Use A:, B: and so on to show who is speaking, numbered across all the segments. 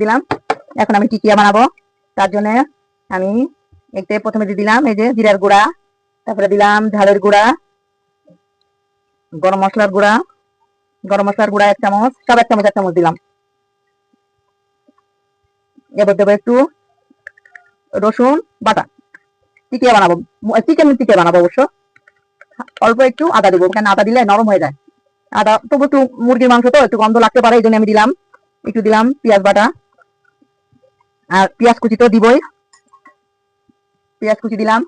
A: দিলাম। এখন আমি টিকিয়া বানাবো, তার জন্য আমি একটু প্রথমে দিয়ে দিলাম এই যে জিরার গুঁড়া, তারপরে দিলাম ঝালের গুঁড়া, গরম মশলার গুঁড়া, এক চামচ, সব এক চামচ দিলাম। এবার দেবো একটু রসুন বাটা। টিকিয়া বানাবো, চিকেন টিকিয়া বানাবো অবশ্য। অল্প একটু আদা দেবো, কেন আদা দিলে নরম হয়ে যায়। আদা তবু একটু, মুরগির মাংস তো একটু গন্ধ লাগতে পারে, এই জন্য আমি দিলাম একটু। দিলাম পেঁয়াজ বাটা, আর পেঁয়াজ কুচি তো দিবই, পেঁয়াজ কুচি দিলাম।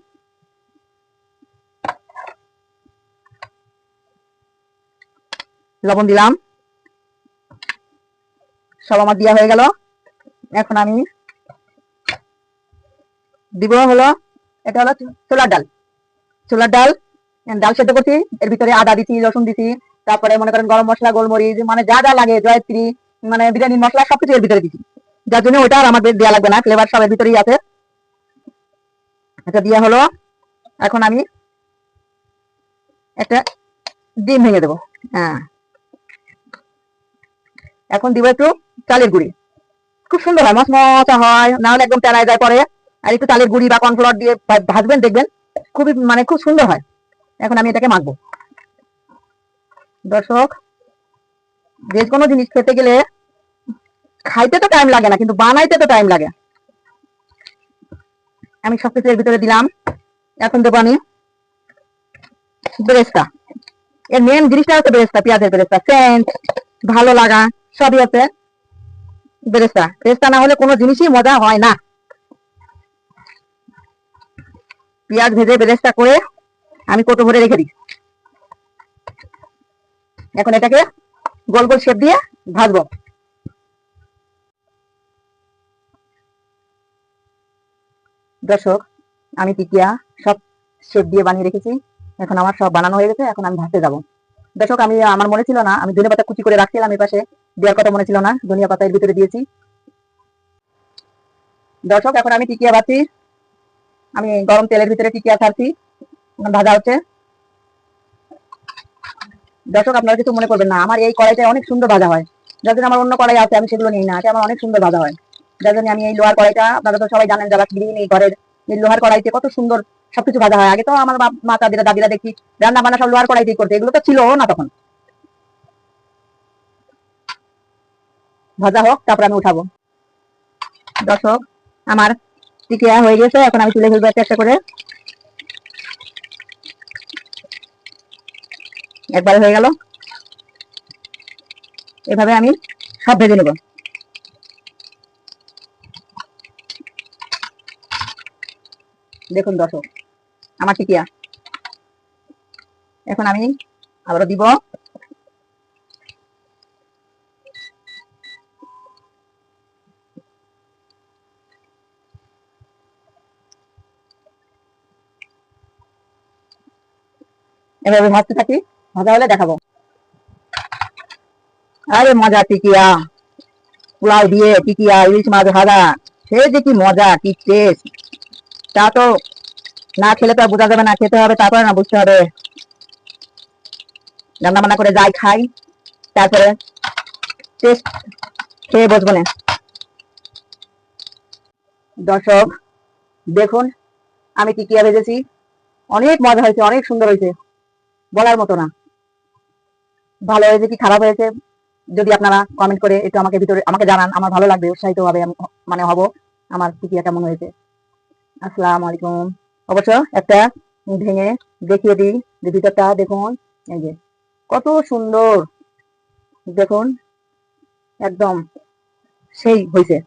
A: লবণ দিলাম, সব আমার দেওয়া হয়ে গেল। এখন আমি দিব হলো, এটা হলো ছোলার ডাল। ডাল সেদ্ধ করছি, এর ভিতরে আদা দিছি, রসুন দিছি, তারপরে মনে করেন গরম মশলা, গোলমরিচ, মানে যা যা লাগে, জয়ত্রী, মানে বিরিয়ানি মশলা সবকিছু এর ভিতরে দিছি, যার জন্য ওইটা আর আমাদের দেওয়া লাগবে না, ফ্লেভার সব এর ভিতরেই আছে। এটা দেওয়া হলো। এখন আমি একটা ডিম ভেঙে দেবো। হ্যাঁ, এখন দিব একটু চালের গুঁড়ি, খুব সুন্দর হয়, মচমচা হয়, না হলে একদম তেলায় যায় পরে। আর একটু চালের গুঁড়ি বা কর্নফ্লাওয়ার দিয়ে ভাজবেন, দেখবেন খুবই মানে খুব সুন্দর হয়। এখন আমি এটাকে মাখবো। দর্শক, যে কোনো জিনিস খেতে গেলে খাইতে তো টাইম লাগে না, কিন্তু বানাইতে তো টাইম লাগে। আমি সবকিছু এর ভিতরে দিলাম। এখন দেবো আমি বেরেস্তা। এর মেন জিনিসটা হচ্ছে বেরেস্তা, পেঁয়াজের বেরেস্তা, সেন্ট ভালো লাগা সবই হচ্ছে বেরেস্তা। বেরেস্তা না হলে কোনো জিনিসই মজা হয় না। পেঁয়াজ ভেজে বেরেস্তা করে আমি কৌটো ভরে রেখে দিই। এখন এটাকে গোল গোল শেপ দিয়ে ভাজবো। দর্শক, আমি টিকিয়া সব শেপ দিয়ে বানিয়ে রেখেছি। এখন আমার সব বানানো হয়ে গেছে, এখন আমি ভাজতে যাবো। দর্শক, আমার মনে ছিল না, আমি ধনিয়া পাতা কুচি করে রাখছিলাম এই পাশে, দেওয়ার কথা মনে ছিল না, ধনিয়া পাতা এর ভিতরে দিয়েছি। দর্শক, এখন আমি টিকিয়া ভাজছি, আমি গরম তেলের ভিতরে টিকিয়া ছাড়ছি, ভাজা হচ্ছে। দর্শক, আপনারা কিছু মনে করবেন না, আমার এই কড়াইটা অনেক সুন্দর ভাজা হয়, যার জন্য আমার অন্য কড়াই আছে, আমি সেগুলো নিই না, এটা আমার অনেক সুন্দর ভাজা হয়, যার জন্য আমি এই লোহার কড়াইটা, আপনারা তো সবাই জানেন যারা গৃহিণী ঘরের, এই লোহার কড়াইতে কত সুন্দর সবকিছু ভাজা হয়। আগে তো আমার মা দাদিরা দেখি রান্না বান্না সব লোহার কড়াইতেই করতে, এগুলো তো ছিল না তখন। ভাজা হোক, তারপর আমি উঠাবো। দর্শক, আমার টিকিয়া হয়ে গেছে, এখন আমি তুলে ফেলবো একটা একটা করে। একবারে হয়ে গেল, এভাবে আমি সব ভেজে নেব। দেখুন দর্শক, আমার টিকিয়া এখন আমি আবারও দিব। এভাবে ভাজতে থাকি, ভাজা হলে দেখাবো। আরে মজা, টিকিয়া পোলাও দিয়ে টিকিয়া ইলিশ মাছ ভাজা, সে যে কি মজা, কি টেস্ট, তা তো না খেলে তো বোঝা যাবে না, খেতে হবে তারপরে না বুঝতে হবে। রান্না বান্না করে যাই খাই, তারপরে টেস্ট খেয়ে বসবো না। দর্শক দেখুন, আমি টিকিয়া ভেজেছি, অনেক মজা হয়েছে, অনেক সুন্দর হয়েছে, বলার মতো না। ভালো হয়েছে কি খারাপ হয়েছে যদি আপনারা কমেন্ট করে একটু আমাকে জানান, আমার ভালো লাগবে, উৎসাহিত হবে আমি মানে হব আমার টিকিয়া কেমন হয়েছে। আসসালামু আলাইকুম। অবশ্য একটা ভেঙে দেখিয়ে দিই যে ভিতরটা দেখুন, এই যে কত সুন্দর, দেখুন একদম সেই হয়েছে।